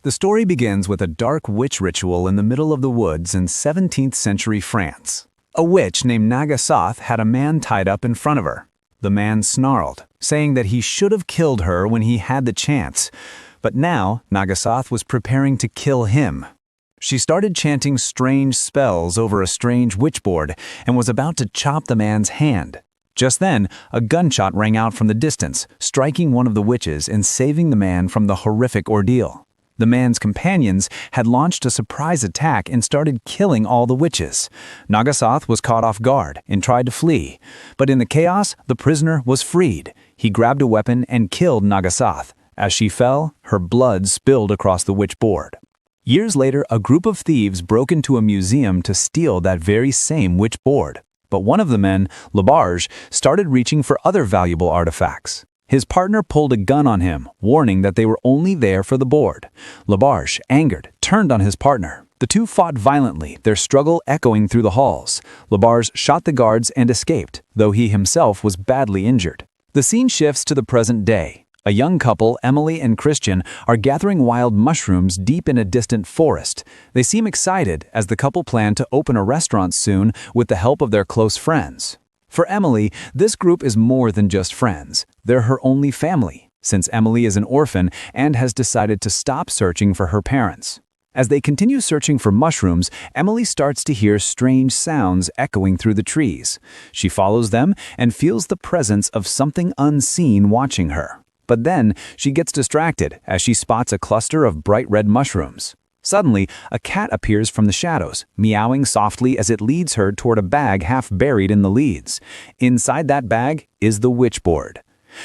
The story begins with a dark witch ritual in the middle of the woods in 17th century France. A witch named Nagasoth had a man tied up in front of her. The man snarled, saying that he should have killed her when he had the chance. But now, Nagasoth was preparing to kill him. She started chanting strange spells over a strange witchboard and was about to chop the man's hand. Just then, a gunshot rang out from the distance, striking one of the witches and saving the man from the horrific ordeal. The man's companions had launched a surprise attack and started killing all the witches. Nagasoth was caught off guard and tried to flee, but in the chaos, the prisoner was freed. He grabbed a weapon and killed Nagasoth. As she fell, her blood spilled across the witchboard. Years later, a group of thieves broke into a museum to steal that very same witchboard. But one of the men, Labarge, started reaching for other valuable artifacts. His partner pulled a gun on him, warning that they were only there for the board. Labarge, angered, turned on his partner. The two fought violently, their struggle echoing through the halls. Labarge shot the guards and escaped, though he himself was badly injured. The scene shifts to the present day. A young couple, Emily and Christian, are gathering wild mushrooms deep in a distant forest. They seem excited as the couple plan to open a restaurant soon with the help of their close friends. For Emily, this group is more than just friends. They're her only family, since Emily is an orphan and has decided to stop searching for her parents. As they continue searching for mushrooms, Emily starts to hear strange sounds echoing through the trees. She follows them and feels the presence of something unseen watching her. But then, she gets distracted as she spots a cluster of bright red mushrooms. Suddenly, a cat appears from the shadows, meowing softly as it leads her toward a bag half buried in the leaves. Inside that bag is the witchboard.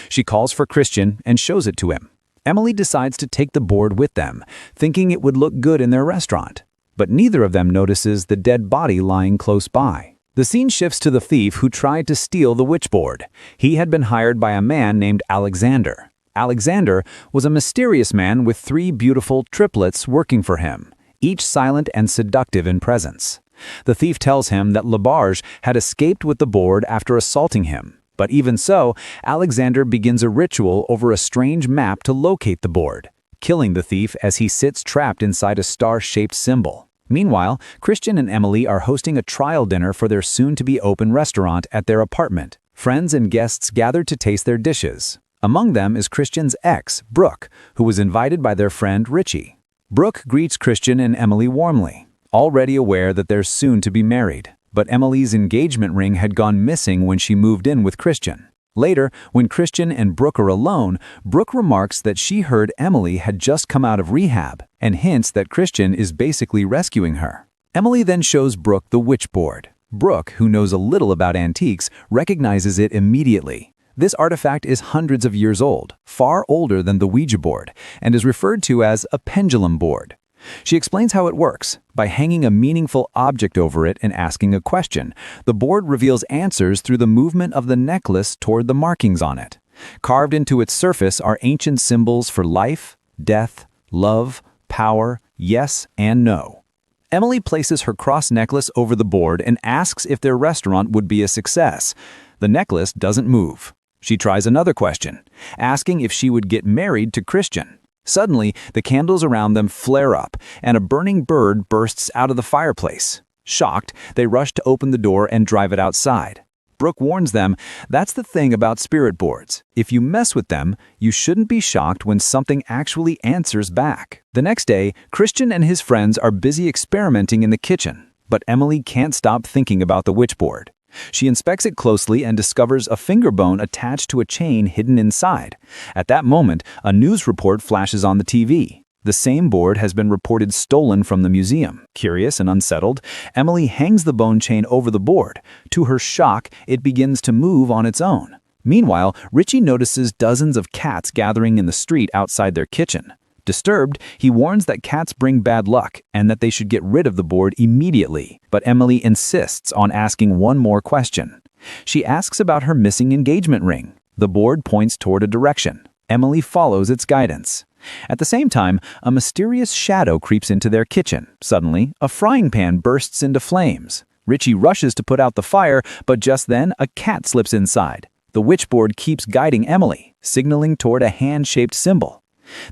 She calls for Christian and shows it to him. Emily decides to take the board with them, thinking it would look good in their restaurant. But neither of them notices the dead body lying close by. The scene shifts to the thief who tried to steal the witchboard. He had been hired by a man named Alexander. Alexander was a mysterious man with 3 beautiful triplets working for him, each silent and seductive in presence. The thief tells him that Labarge had escaped with the board after assaulting him. But even so, Alexander begins a ritual over a strange map to locate the board, killing the thief as he sits trapped inside a star-shaped symbol. Meanwhile, Christian and Emily are hosting a trial dinner for their soon-to-be-open restaurant at their apartment. Friends and guests gather to taste their dishes. Among them is Christian's ex, Brooke, who was invited by their friend Richie. Brooke greets Christian and Emily warmly, already aware that they're soon to be married. But Emily's engagement ring had gone missing when she moved in with Christian. Later, when Christian and Brooke are alone, Brooke remarks that she heard Emily had just come out of rehab and hints that Christian is basically rescuing her. Emily then shows Brooke the witchboard. Brooke, who knows a little about antiques, recognizes it immediately. This artifact is hundreds of years old, far older than the Ouija board, and is referred to as a pendulum board. She explains how it works. By hanging a meaningful object over it and asking a question, the board reveals answers through the movement of the necklace toward the markings on it. Carved into its surface are ancient symbols for life, death, love, power, yes, and no. Emily places her cross necklace over the board and asks if their restaurant would be a success. The necklace doesn't move. She tries another question, asking if she would get married to Christian. Suddenly, the candles around them flare up, and a burning bird bursts out of the fireplace. Shocked, they rush to open the door and drive it outside. Brooke warns them, that's the thing about spirit boards. If you mess with them, you shouldn't be shocked when something actually answers back. The next day, Christian and his friends are busy experimenting in the kitchen, but Emily can't stop thinking about the witchboard. She inspects it closely and discovers a finger bone attached to a chain hidden inside. At that moment, a news report flashes on the TV. The same board has been reported stolen from the museum. Curious and unsettled, Emily hangs the bone chain over the board. To her shock, it begins to move on its own. Meanwhile, Richie notices dozens of cats gathering in the street outside their kitchen. Disturbed, he warns that cats bring bad luck and that they should get rid of the board immediately. But Emily insists on asking one more question. She asks about her missing engagement ring. The board points toward a direction. Emily follows its guidance. At the same time, a mysterious shadow creeps into their kitchen. Suddenly, a frying pan bursts into flames. Richie rushes to put out the fire, but just then, a cat slips inside. The witchboard keeps guiding Emily, signaling toward a hand-shaped symbol.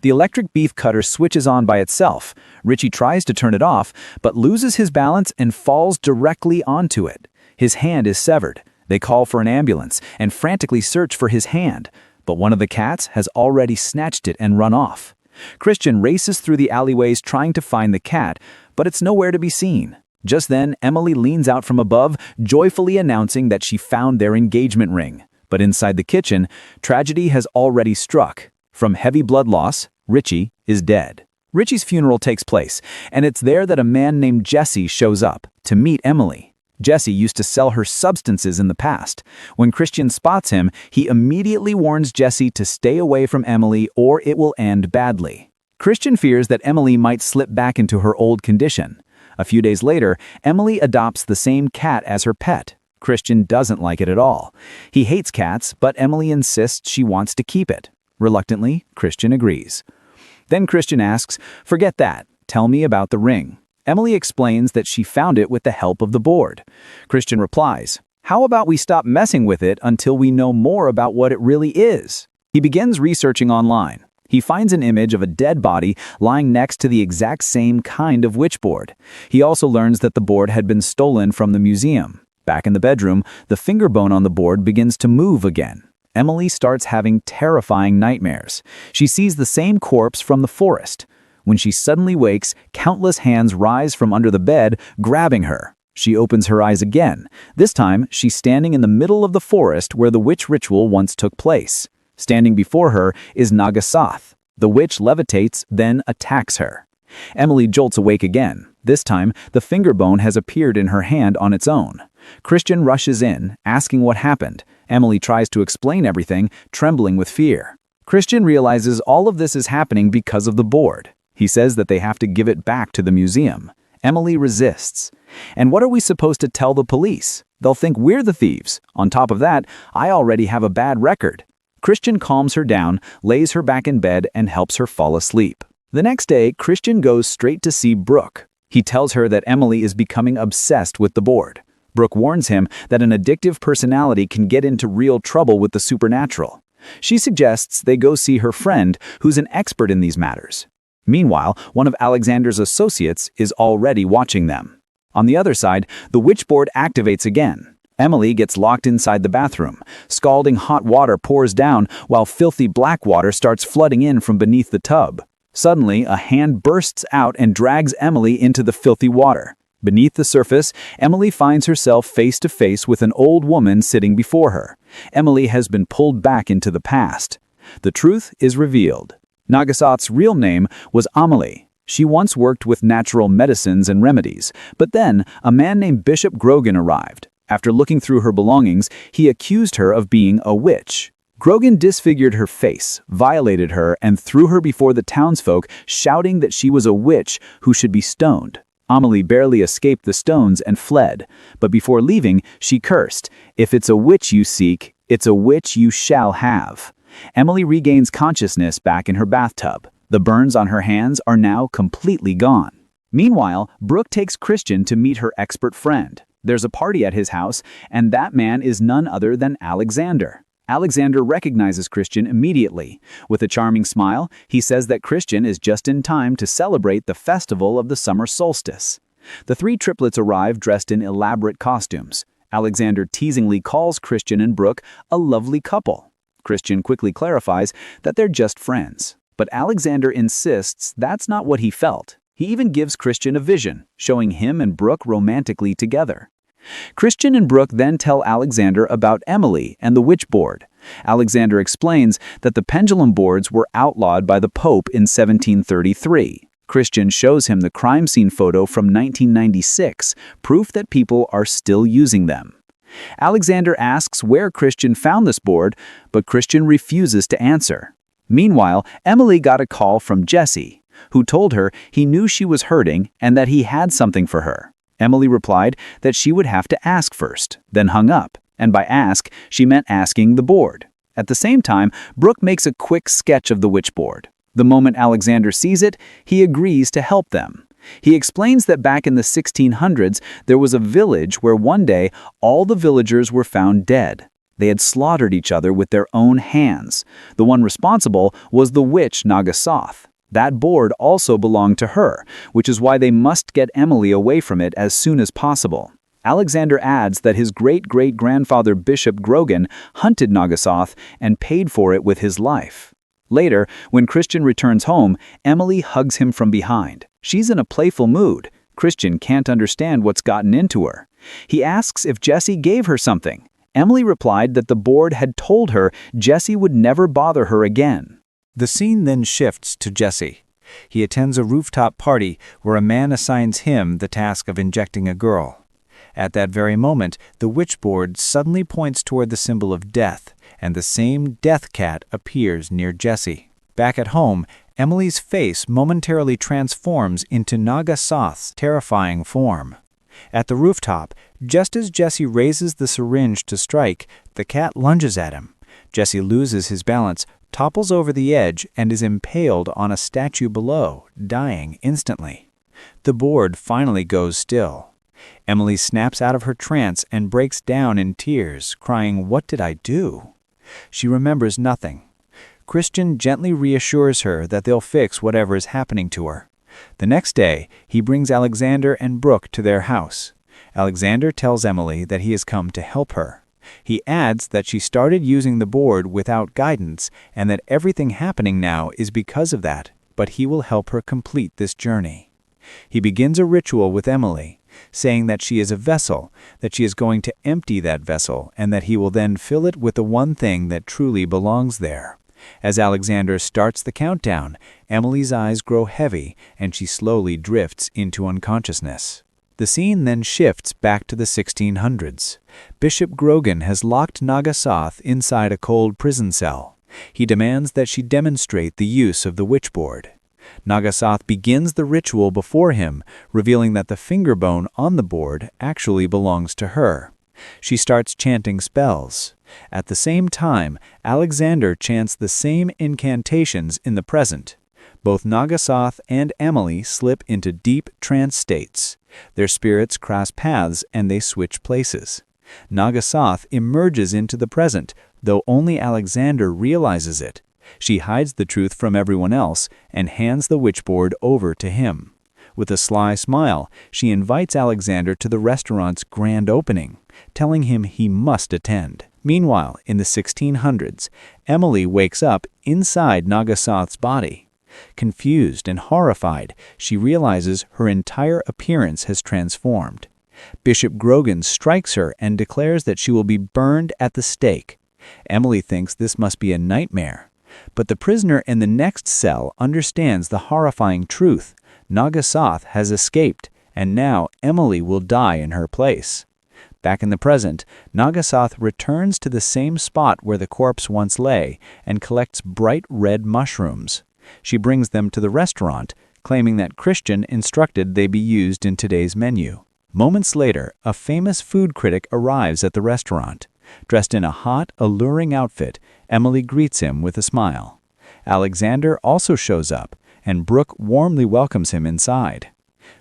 The electric beef cutter switches on by itself. Richie tries to turn it off, but loses his balance and falls directly onto it. His hand is severed. They call for an ambulance and frantically search for his hand, but one of the cats has already snatched it and run off. Christian races through the alleyways trying to find the cat, but it's nowhere to be seen. Just then, Emily leans out from above, joyfully announcing that she found their engagement ring. But inside the kitchen, tragedy has already struck. From heavy blood loss, Richie is dead. Richie's funeral takes place, and it's there that a man named Jesse shows up to meet Emily. Jesse used to sell her substances in the past. When Christian spots him, he immediately warns Jesse to stay away from Emily or it will end badly. Christian fears that Emily might slip back into her old condition. A few days later, Emily adopts the same cat as her pet. Christian doesn't like it at all. He hates cats, but Emily insists she wants to keep it. Reluctantly, Christian agrees. Then Christian asks, "Forget that. Tell me about the ring." Emily explains that she found it with the help of the board. Christian replies, "How about we stop messing with it until we know more about what it really is?" He begins researching online. He finds an image of a dead body lying next to the exact same kind of witchboard. He also learns that the board had been stolen from the museum. Back in the bedroom, the finger bone on the board begins to move again. Emily starts having terrifying nightmares. She sees the same corpse from the forest. When she suddenly wakes, countless hands rise from under the bed, grabbing her. She opens her eyes again. This time, she's standing in the middle of the forest where the witch ritual once took place. Standing before her is Nagasoth. The witch levitates, then attacks her. Emily jolts awake again. This time, the finger bone has appeared in her hand on its own. Christian rushes in, asking what happened. Emily tries to explain everything, trembling with fear. Christian realizes all of this is happening because of the board. He says that they have to give it back to the museum. Emily resists. "And what are we supposed to tell the police? They'll think we're the thieves. On top of that, I already have a bad record." Christian calms her down, lays her back in bed, and helps her fall asleep. The next day, Christian goes straight to see Brooke. He tells her that Emily is becoming obsessed with the board. Brooke warns him that an addictive personality can get into real trouble with the supernatural. She suggests they go see her friend, who's an expert in these matters. Meanwhile, one of Alexander's associates is already watching them. On the other side, the witchboard activates again. Emily gets locked inside the bathroom. Scalding hot water pours down, while filthy black water starts flooding in from beneath the tub. Suddenly, a hand bursts out and drags Emily into the filthy water. Beneath the surface, Emily finds herself face to face with an old woman sitting before her. Emily has been pulled back into the past. The truth is revealed. Nagasoth's real name was Amelie. She once worked with natural medicines and remedies, but then a man named Bishop Grogan arrived. After looking through her belongings, he accused her of being a witch. Grogan disfigured her face, violated her, and threw her before the townsfolk, shouting that she was a witch who should be stoned. Amelie barely escaped the stones and fled, but before leaving, she cursed, "If it's a witch you seek, it's a witch you shall have." Emily regains consciousness back in her bathtub. The burns on her hands are now completely gone. Meanwhile, Brooke takes Christian to meet her expert friend. There's a party at his house, and that man is none other than Alexander. Alexander recognizes Christian immediately. With a charming smile, he says that Christian is just in time to celebrate the festival of the summer solstice. The three triplets arrive dressed in elaborate costumes. Alexander teasingly calls Christian and Brooke a lovely couple. Christian quickly clarifies that they're just friends. But Alexander insists that's not what he felt. He even gives Christian a vision, showing him and Brooke romantically together. Christian and Brooke then tell Alexander about Emily and the witch board. Alexander explains that the pendulum boards were outlawed by the Pope in 1733. Christian shows him the crime scene photo from 1996, proof that people are still using them. Alexander asks where Christian found this board, but Christian refuses to answer. Meanwhile, Emily got a call from Jesse, who told her he knew she was hurting and that he had something for her. Emily replied that she would have to ask first, then hung up, and by ask, she meant asking the board. At the same time, Brooke makes a quick sketch of the witch board. The moment Alexander sees it, he agrees to help them. He explains that back in the 1600s, there was a village where one day all the villagers were found dead. They had slaughtered each other with their own hands. The one responsible was the witch Nagasoth. That board also belonged to her, which is why they must get Emily away from it as soon as possible. Alexander adds that his great-great-grandfather Bishop Grogan hunted Nagasoth and paid for it with his life. Later, when Christian returns home, Emily hugs him from behind. She's in a playful mood. Christian can't understand what's gotten into her. He asks if Jessie gave her something. Emily replied that the board had told her Jessie would never bother her again. The scene then shifts to Jesse. He attends a rooftop party where a man assigns him the task of injecting a girl. At that very moment, the witchboard suddenly points toward the symbol of death, and the same death cat appears near Jesse. Back at home, Emily's face momentarily transforms into Nagasoth's terrifying form. At the rooftop, just as Jesse raises the syringe to strike, the cat lunges at him. Jesse loses his balance, topples over the edge, and is impaled on a statue below, dying instantly. The board finally goes still. Emily snaps out of her trance and breaks down in tears, crying, "What did I do?" She remembers nothing. Christian gently reassures her that they'll fix whatever is happening to her. The next day, he brings Alexander and Brooke to their house. Alexander tells Emily that he has come to help her. He adds that she started using the board without guidance and that everything happening now is because of that, but he will help her complete this journey. He begins a ritual with Emily, saying that she is a vessel, that she is going to empty that vessel, and that he will then fill it with the one thing that truly belongs there. As Alexander starts the countdown, Emily's eyes grow heavy and she slowly drifts into unconsciousness. The scene then shifts back to the 1600s. Bishop Grogan has locked Nagasoth inside a cold prison cell. He demands that she demonstrate the use of the witchboard. Nagasoth begins the ritual before him, revealing that the finger bone on the board actually belongs to her. She starts chanting spells. At the same time, Alexander chants the same incantations in the present. Both Nagasoth and Emily slip into deep trance states. Their spirits cross paths and they switch places. Nagasoth emerges into the present, though only Alexander realizes it. She hides the truth from everyone else and hands the witchboard over to him. With a sly smile, she invites Alexander to the restaurant's grand opening, telling him he must attend. Meanwhile, in the 1600s, Emily wakes up inside Nagasoth's body. Confused and horrified, she realizes her entire appearance has transformed. Bishop Grogan strikes her and declares that she will be burned at the stake. Emily thinks this must be a nightmare. But the prisoner in the next cell understands the horrifying truth. Nagasoth has escaped, and now Emily will die in her place. Back in the present, Nagasoth returns to the same spot where the corpse once lay and collects bright red mushrooms. She brings them to the restaurant, claiming that Christian instructed they be used in today's menu. Moments later, a famous food critic arrives at the restaurant. Dressed in a hot, alluring outfit, Emily greets him with a smile. Alexander also shows up, and Brooke warmly welcomes him inside.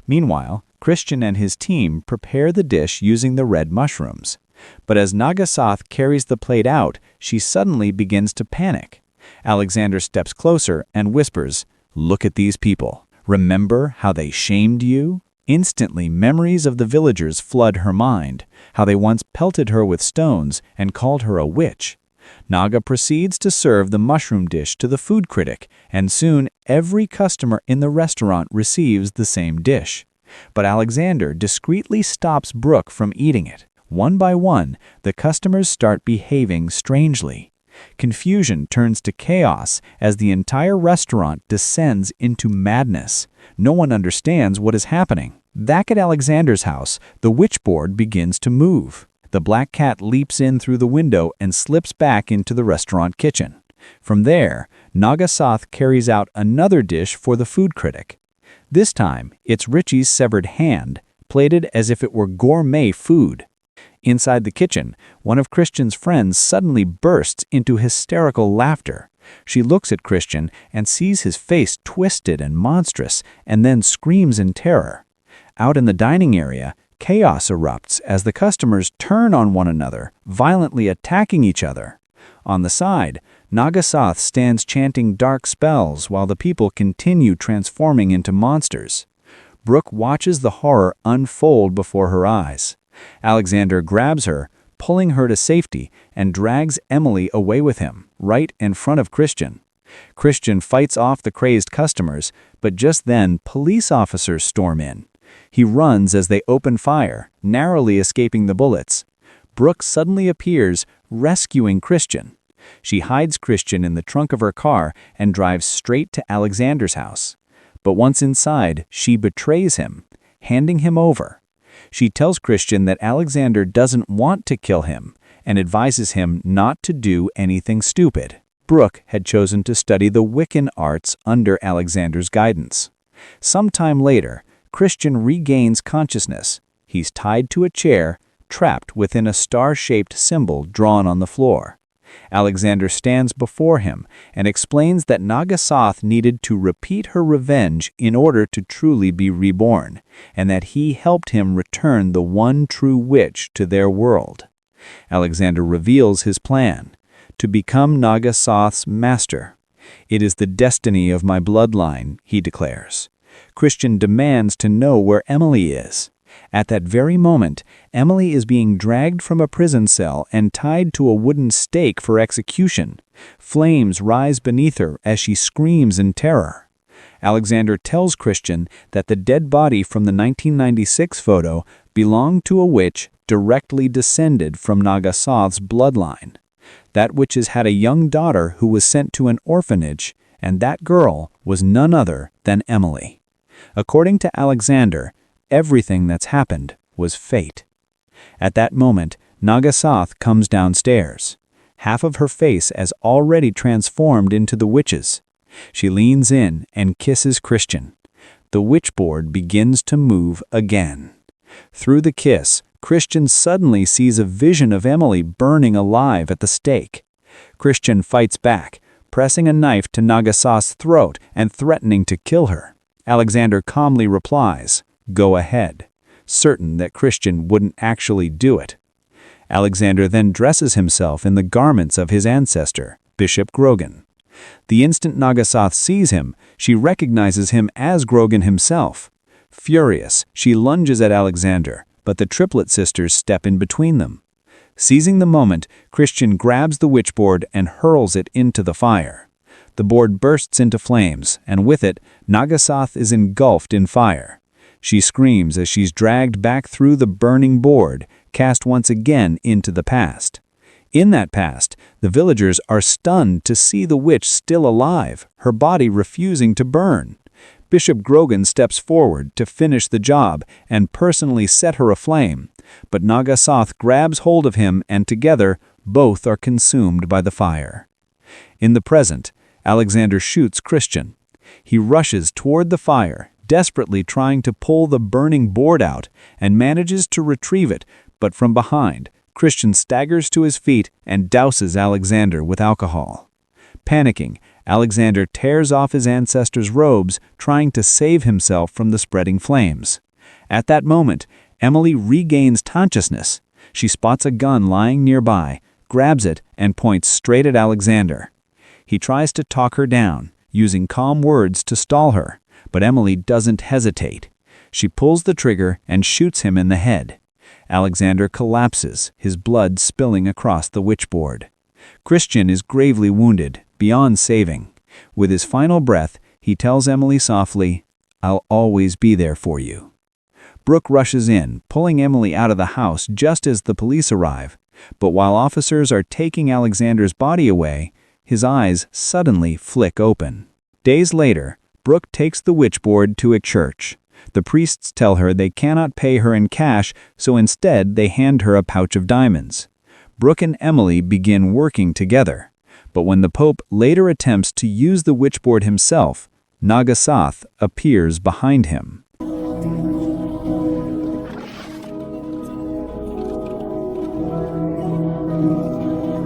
Meanwhile, Christian and his team prepare the dish using the red mushrooms. But as Nagasoth carries the plate out, she suddenly begins to panic. Alexander steps closer and whispers, "Look at these people. Remember how they shamed you?" Instantly, memories of the villagers flood her mind, how they once pelted her with stones and called her a witch. Naga proceeds to serve the mushroom dish to the food critic, and soon every customer in the restaurant receives the same dish. But Alexander discreetly stops Brooke from eating it. One by one, the customers start behaving strangely. Confusion turns to chaos as the entire restaurant descends into madness. No one understands what is happening. Back at Alexander's house, the witchboard begins to move. The black cat leaps in through the window and slips back into the restaurant kitchen. From there, Nagasoth carries out another dish for the food critic. This time, it's Richie's severed hand, plated as if it were gourmet food. Inside the kitchen, one of Christian's friends suddenly bursts into hysterical laughter. She looks at Christian and sees his face twisted and monstrous, and then screams in terror. Out in the dining area, Chaos erupts as the customers turn on one another, violently attacking each other. On the side, Nagasoth stands chanting dark spells while the people continue transforming into monsters. Brooke watches the horror unfold before her eyes. Alexander grabs her, pulling her to safety, and drags Emily away with him, right in front of Christian. Christian fights off the crazed customers, but just then police officers storm in. He runs as they open fire, narrowly escaping the bullets. Brooke suddenly appears, rescuing Christian. She hides Christian in the trunk of her car and drives straight to Alexander's house. But once inside, she betrays him, handing him over. She tells Christian that Alexander doesn't want to kill him and advises him not to do anything stupid. Brooke had chosen to study the Wiccan arts under Alexander's guidance. Sometime later, Christian regains consciousness. He's tied to a chair, trapped within a star-shaped symbol drawn on the floor. Alexander stands before him and explains that Nagasoth needed to repeat her revenge in order to truly be reborn, and that he helped him return the one true witch to their world. Alexander reveals his plan: to become Nagasoth's master. "It is the destiny of my bloodline," he declares. Christian demands to know where Emily is. At that very moment, Emily is being dragged from a prison cell and tied to a wooden stake for execution. Flames rise beneath her as she screams in terror. Alexander tells Christian that the dead body from the 1996 photo belonged to a witch directly descended from Nagasoth's bloodline. That witch has had a young daughter who was sent to an orphanage, and that girl was none other than Emily. According to Alexander, everything that's happened was fate. At that moment, Nagasoth comes downstairs. Half of her face has already transformed into the witch's. She leans in and kisses Christian. The witchboard begins to move again. Through the kiss, Christian suddenly sees a vision of Emily burning alive at the stake. Christian fights back, pressing a knife to Nagasoth's throat and threatening to kill her. Alexander calmly replies, "Go ahead," certain that Christian wouldn't actually do it. Alexander then dresses himself in the garments of his ancestor, Bishop Grogan. The instant Nagasoth sees him, she recognizes him as Grogan himself. Furious, she lunges at Alexander, but the triplet sisters step in between them. Seizing the moment, Christian grabs the witchboard and hurls it into the fire. The board bursts into flames, and with it, Nagasoth is engulfed in fire. She screams as she's dragged back through the burning board, cast once again into the past. In that past, the villagers are stunned to see the witch still alive, her body refusing to burn. Bishop Grogan steps forward to finish the job and personally set her aflame, but Nagasoth grabs hold of him and together, both are consumed by the fire. In the present, Alexander shoots Christian. He rushes toward the fire, desperately trying to pull the burning board out, and manages to retrieve it, but from behind, Christian staggers to his feet and douses Alexander with alcohol. Panicking, Alexander tears off his ancestors' robes, trying to save himself from the spreading flames. At that moment, Emily regains consciousness. She spots a gun lying nearby, grabs it, and points straight at Alexander. He tries to talk her down, using calm words to stall her, but Emily doesn't hesitate. She pulls the trigger and shoots him in the head. Alexander collapses, his blood spilling across the witchboard. Christian is gravely wounded, beyond saving. With his final breath, he tells Emily softly, "I'll always be there for you." Brooke rushes in, pulling Emily out of the house just as the police arrive. But while officers are taking Alexander's body away, his eyes suddenly flick open. Days later, Brooke takes the witchboard to a church. The priests tell her they cannot pay her in cash, so instead they hand her a pouch of diamonds. Brooke and Emily begin working together. But when the Pope later attempts to use the witchboard himself, Nagasoth appears behind him.